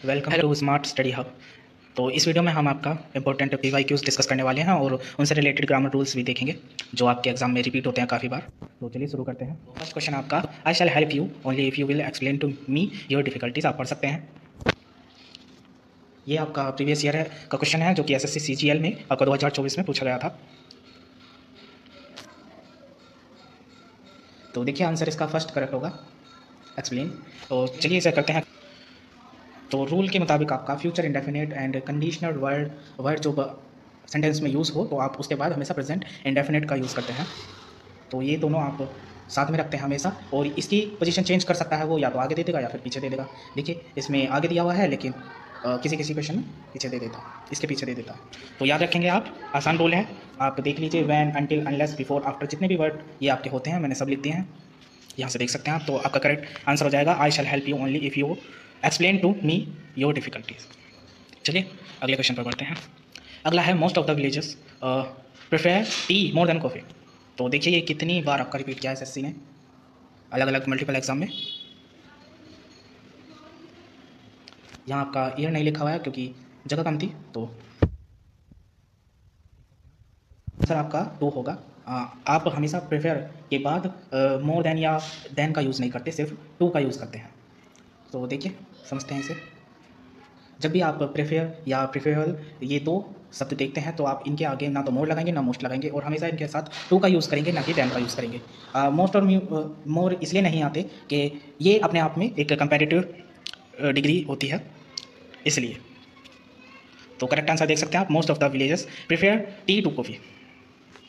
Welcome to smart study hub. तो इस video में हम आपका इंपॉर्टेंट PYQs डिस्कस करने वाले हैं और उनसे रिलेटेड ग्रामर रूल्स भी देखेंगे जो आपके एग्जाम में रिपीट होते हैं काफ़ी बार। तो चलिए शुरू करते हैं। फर्स्ट क्वेश्चन आपका, I shall help you only if you will explain to me your difficulties. आप पढ़ सकते हैं। ये आपका प्रीवियस ईयर का क्वेश्चन है जो कि SSC CGL में आपका 2024 में पूछा गया था। तो देखिए आंसर इसका फर्स्ट करेक्ट होगा, एक्सप्लेन। तो चलिए इसे करते हैं। तो रूल के मुताबिक आपका future indefinite and conditional word word जो सेंटेंस में यूज़ हो तो आप उसके बाद हमेशा प्रेजेंट इंडेफिनेट का यूज़ करते हैं। तो ये दोनों आप साथ में रखते हैं हमेशा, और इसकी पोजीशन चेंज कर सकता है वो, या तो आगे दे देगा या फिर पीछे दे देगा। देखिए इसमें आगे दिया हुआ है लेकिन किसी किसी क्वेश्चन में पीछे दे देता, इसके पीछे दे देता। तो याद रखेंगे आप, आसान रूल है। आप देख लीजिए, when, until, unless, before, after, जितने भी वर्ड ये आपके होते हैं मैंने सब लिख दिए हैं, यहाँ से देख सकते हैं आप। तो आपका करेक्ट आंसर हो जाएगा, I shall help you only if you explain to me your difficulties. चलिए अगले क्वेश्चन पर बढ़ते हैं। अगला है, most of the villages prefer tea more than coffee. तो देखिए ये कितनी बार आपका रिपीट किया है SSC ने अलग अलग मल्टीपल एग्जाम में। यहाँ आपका ईयर नहीं लिखा हुआ है क्योंकि जगह कम थी, तो आंसर आपका 2 होगा। आप हमेशा प्रेफर के बाद मोर देन या देन का यूज़ नहीं करते, सिर्फ 2 का यूज़ करते हैं। तो देखिए समझते हैं इसे। जब भी आप प्रेफर या प्रेफरेबल ये 2 शब्द देखते हैं तो आप इनके आगे ना तो मोर लगाएंगे ना मोस्ट लगाएंगे, और हमेशा इनके साथ 2 का यूज़ करेंगे ना कि देन का यूज़ करेंगे। मोस्ट और मोर इसलिए नहीं आते कि ये अपने आप में एक कंपैरेटिव डिग्री होती है, इसलिए। तो करेक्ट आंसर देख सकते हैं आप, most of the villages prefer tea to coffee.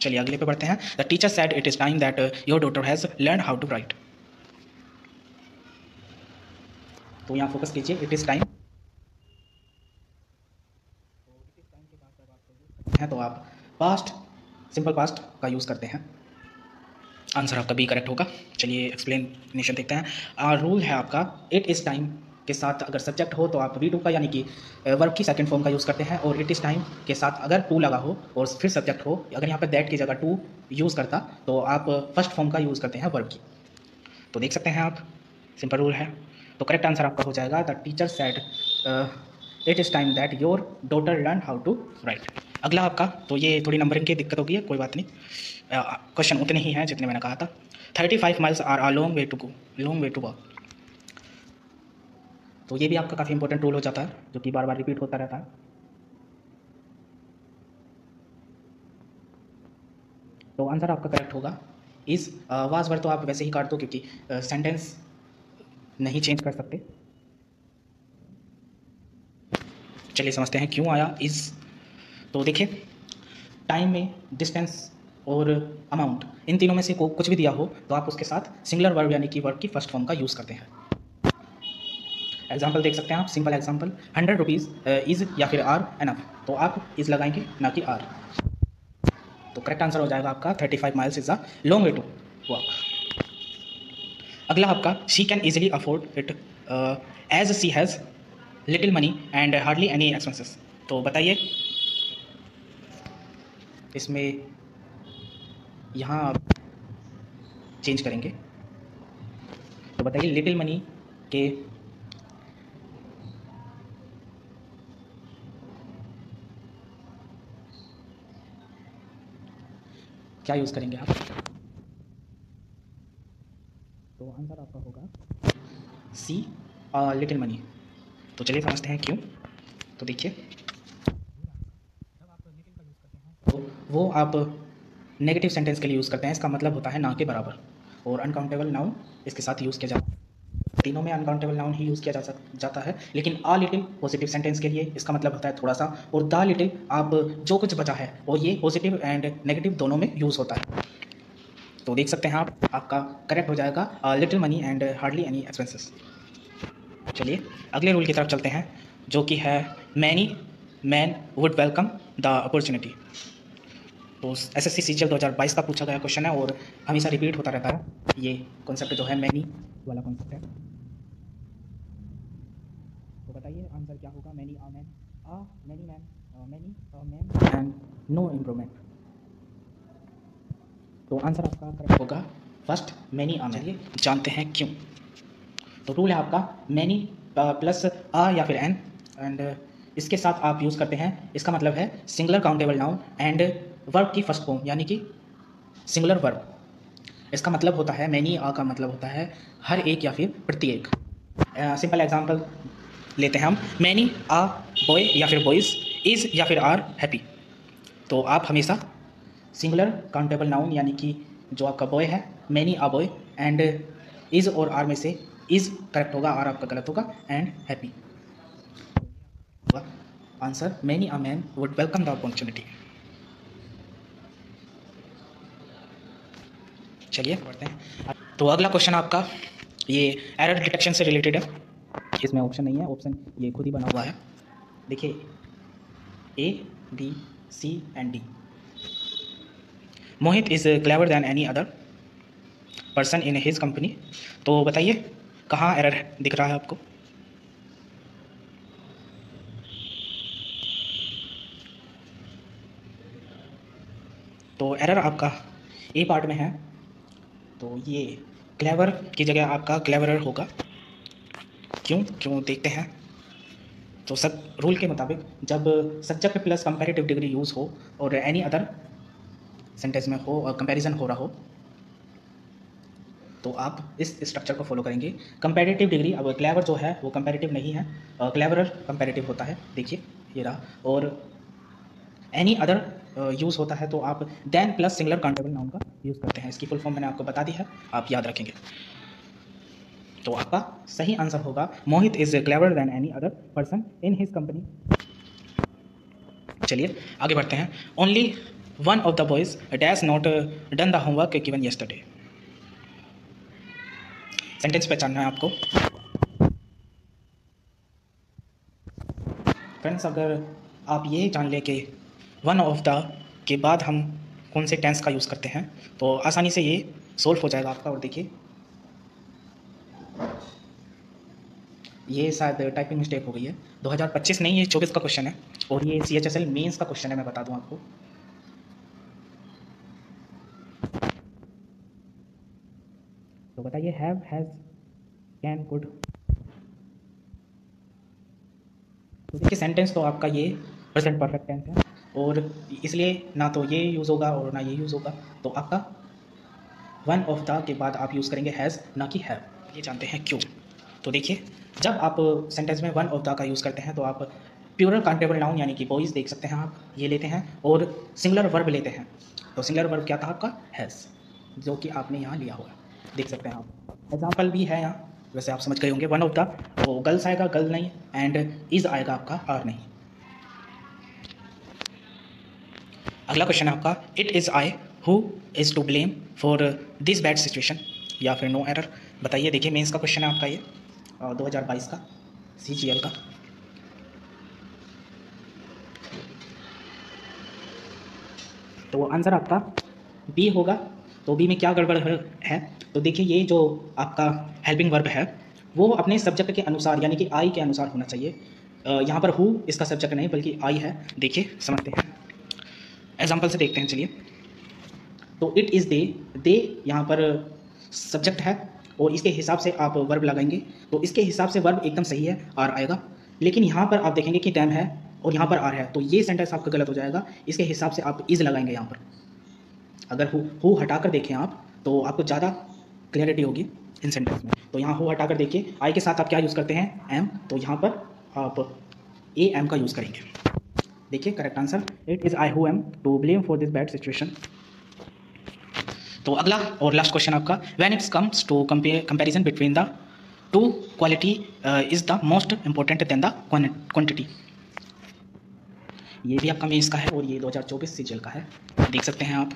चलिए अगले पे बढ़ते हैं। The teacher said it is time that your daughter has learn how to write. तो यहाँ फोकस कीजिए, इट इज़ टाइम। है तो आप पास्ट, सिंपल पास्ट का यूज़ करते हैं। आंसर आपका बी करेक्ट होगा। चलिए एक्सप्लेनेशन देखते हैं। रूल है आपका, इट इज़ टाइम के साथ अगर सब्जेक्ट हो तो आप V2 का यानी कि वर्ब की सेकंड फॉर्म का यूज़ करते हैं, और इट इज़ टाइम के साथ अगर टू लगा हो और फिर सब्जेक्ट हो, अगर यहाँ पर दैट की जगह टू यूज़ करता तो आप फर्स्ट फॉर्म का यूज़ करते हैं वर्ब की। तो देख सकते हैं आप, सिंपल रूल है। तो करेक्ट आंसर आपका हो जाएगा, the teacher said it is time that your daughter learn how to write. अगला आपका, तो ये थोड़ी नंबरिंग की दिक्कत होगी, कोई बात नहीं, क्वेश्चन उतने ही हैं जितने मैंने कहा था। 35 miles are a long way to go, long way to walk. तो ये भी आपका काफ़ी इंपॉर्टेंट रूल हो जाता है जो कि बार बार रिपीट होता रहता है। तो आंसर आपका करेक्ट होगा इस वाज वर्ड। तो आप वैसे ही काट दो क्योंकि सेंटेंस नहीं चेंज कर सकते। चलिए समझते हैं क्यों आया इस। तो देखिए टाइम में डिस्टेंस और अमाउंट, इन तीनों में से कुछ भी दिया हो तो आप उसके साथ सिंगुलर वर्ब यानी कि वर्ब की फर्स्ट फॉर्म का यूज़ करते हैं। एग्जाम्पल देख सकते हैं आप, सिंपल एग्जाम्पल, 100 रुपीज़ इज़ या फिर आर एनफ, तो आप इज़ लगाएंगे ना कि आर। तो करेक्ट आंसर हो जाएगा आपका 35 miles is a long way to walk. अगला आपका, she can easily afford it as she has little money and hardly any expenses. तो बताइए इसमें, यहाँ आप चेंज करेंगे, तो बताइए लिटिल मनी के क्या यूज़ करेंगे आप। तो आंसर आपका होगा सी, लिटिल मनी। तो चलिए समझते हैं क्यों। तो देखिए, जब आप लिटिल का यूज़ करते हैं तो वो आप नेगेटिव सेंटेंस के लिए यूज़ करते हैं, इसका मतलब होता है ना के बराबर, और अनकाउंटेबल नाउन इसके साथ यूज़ किया जाता है। तीनों में अनकाउंटेबल नाउन ही यूज़ किया जाता है, लेकिन आ लिटिल पॉजिटिव सेंटेंस के लिए इसका मतलब होता है थोड़ा सा, और द लिटिल आप जो कुछ बचा है और ये पॉजिटिव एंड नेगेटिव दोनों में यूज़ होता है। तो देख सकते हैं आप, आपका करेक्ट हो जाएगा little money and hardly any expenses. चलिए अगले रूल की तरफ चलते हैं जो कि है, many man would welcome the opportunity. तो SSC CGL 2022 का पूछा गया क्वेश्चन है और हमेशा रिपीट होता रहता है ये कॉन्सेप्ट जो है, मैनी वाला कॉन्सेप्ट है। तो बताइए आंसर क्या होगा। Many a man, many man, many a man and no improvement. तो आंसर आपका करेक्ट होगा फर्स्ट, मैनी अ मैन। चलिए जानते हैं क्यों। तो रूल है आपका, मैनी प्लस आ या फिर एन, एंड इसके साथ आप यूज़ करते हैं, इसका मतलब है singular countable noun and verb की फर्स्ट फॉर्म यानी कि सिंगुलर वर्ब। इसका मतलब होता है मैनी आ का मतलब होता है हर एक या फिर प्रत्येक। सिंपल एग्जांपल लेते हैं हम, मैनी आ बॉय या फिर बॉयज़, इज़ या फिर आर हैप्पी। तो आप हमेशा सिंगुलर काउंटेबल नाउन यानी कि जो आपका बॉय है many uh boy, and is और आर में से इज़ करेक्ट होगा, आर आपका गलत होगा, एंड हैप्पी होगा। Answer many uh man would welcome the opportunity. चलिए पढ़ते हैं। तो अगला क्वेश्चन आपका ये एरर डिटेक्शन से रिलेटेड है। इसमें ऑप्शन नहीं है, ऑप्शन ये खुद ही बना हुआ है। देखिए A B C and D. Mohit is clever than any other person in his company. तो बताइए कहाँ एरर दिख रहा है आपको। तो एरर आपका ए पार्ट में है, तो ये क्लेवर की जगह आपका क्लेवरर होगा। क्यों क्यों देखते हैं। तो सब रूल के मुताबिक जब subject plus comparative degree use हो और एनी अदर सेंटेंस में हो और कंपैरिजन हो रहा हो, तो आप इस स्ट्रक्चर को फॉलो करेंगे। कंपैरेटिव डिग्री, अब क्लेवर जो है वो कंपैरेटिव नहीं है, क्लेवरर कंपैरेटिव होता है। देखिए ये रहा। और एनी अदर यूज़ होता है तो आप then plus singular countable noun का यूज़ करते हैं। इसकी फुल फॉर्म मैंने आपको बता दी है, आप याद रखेंगे। तो आपका सही आंसर होगा Mohit is clever than any other person in his company. चलिए आगे बढ़ते हैं। Only one of the boys dash not done the homework given yesterday. Sentence पहचानना है आपको। फ्रेंड्स अगर आप ये जान लें कि वन ऑफ द के बाद हम कौन से टेंस का यूज़ करते हैं तो आसानी से ये सोल्व हो जाएगा आपका। और देखिए ये शायद टाइपिंग मिस्टेक हो गई है, 2025 नहीं, ये 24 का क्वेश्चन है और ये CHSL मेंस का क्वेश्चन है, मैं बता दूं आपको। तो बताइए हैव, हैज़, कैन, कुड। तो देखिए सेंटेंस तो आपका ये प्रेजेंट परफेक्ट टेंस है और इसलिए ना तो ये यूज़ होगा और ना ये यूज़ होगा। तो आपका वन ऑफ द के बाद आप यूज़ करेंगे हैज़, ना कि हैव। ये जानते हैं क्यों। तो देखिए जब आप सेंटेंस में वन ऑफ द का यूज़ करते हैं तो आप प्लूरल काउंटेबल नाउन यानी कि बॉयज़ देख सकते हैं आप, ये लेते हैं और सिंगुलर वर्ब लेते हैं। तो सिंगुलर वर्ब क्या था आपका हैज़, जो कि आपने यहाँ लिया होगा, देख सकते हैं आप। एग्जाम्पल भी है यहाँ, वैसे आप समझ गए होंगे। वन ऑफ द तो गर्ल्स आएगा, गर्ल नहीं, एंड इज़ आएगा आपका आर नहीं। अगला क्वेश्चन है आपका it is I who is to blame for this bad situation, या फिर नो एरर। बताइए, देखिए मेंस का क्वेश्चन है आपका ये 2022 का CGL का। तो आंसर आपका बी होगा। तो बी में क्या गड़बड़ है। तो देखिए ये जो आपका हेल्पिंग वर्ब है वो अपने सब्जेक्ट के अनुसार यानी कि आई के अनुसार होना चाहिए। यहाँ पर हु इसका सब्जेक्ट नहीं बल्कि आई है। देखिए समझते हैं, एग्जाम्पल से देखते हैं। चलिए तो इट इज़ दे यहाँ पर सब्जेक्ट है और इसके हिसाब से आप वर्ब लगाएंगे। तो इसके हिसाब से वर्ब एकदम सही है, आर आएगा। लेकिन यहाँ पर आप देखेंगे कि डैम है और यहाँ पर आर है, तो ये सेंटेंस आपका गलत हो जाएगा। इसके हिसाब से आप इज़ लगाएंगे यहाँ पर। अगर हु हटाकर देखें आप तो आपको ज़्यादा क्लियरिटी होगी इन सेंटेंस में। तो यहाँ हु हटाकर देखिए, आई के साथ आप क्या यूज़ करते हैं, एम। तो यहाँ पर आप ए एम का यूज़ करेंगे। देखिए correct answer it is I who am to blame for this bad situation. तो अगला और लास्ट क्वेश्चन आपका when it's comes to comparison between the two quality is the most important then the quantity. ये भी आपका mains का है और ये 2024 CGL का है, देख सकते हैं आप।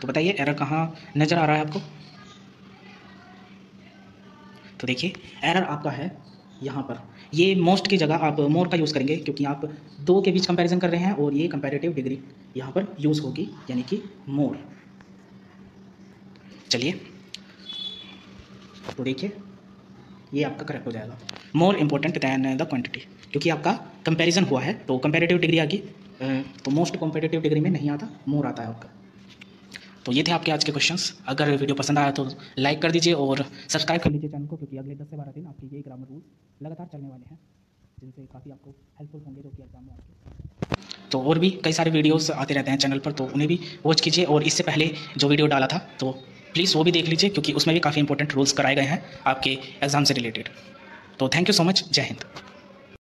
तो बताइए एरर कहाँ नज़र आ रहा है आपको। तो देखिए एरर आपका है यहाँ पर, ये मोस्ट की जगह आप मोर का यूज़ करेंगे क्योंकि आप दो के बीच कंपैरिजन कर रहे हैं और ये कंपैरेटिव डिग्री यहाँ पर यूज़ होगी यानी कि मोर। चलिए तो देखिए ये आपका करेक्ट हो जाएगा, more important than the quantity, क्योंकि आपका कंपैरिजन हुआ है तो कंपैरेटिव डिग्री आ गई। तो मोस्ट कंपैरेटिव डिग्री में नहीं आता, मोर आता है आपका। तो ये थे आपके आज के क्वेश्चंस। अगर वीडियो पसंद आया तो लाइक कर दीजिए और सब्सक्राइब कर लीजिए चैनल को, क्योंकि अगले 10 से 12 दिन आपके ये ग्रामर रूल्स लगातार चलने वाले हैं, जिनसे काफ़ी आपको हेल्पफुल होंगे जो कि एग्जाम में आपके। तो और भी कई सारे वीडियोस आते रहते हैं चैनल पर, तो उन्हें भी वॉच कीजिए। और इससे पहले जो वीडियो डाला था तो प्लीज़ वो भी देख लीजिए, क्योंकि उसमें भी काफ़ी इंपॉर्टेंट रूल्स कराए गए हैं आपके एग्ज़ाम से रिलेटेड। तो थैंक यू सो मच। जय हिंद।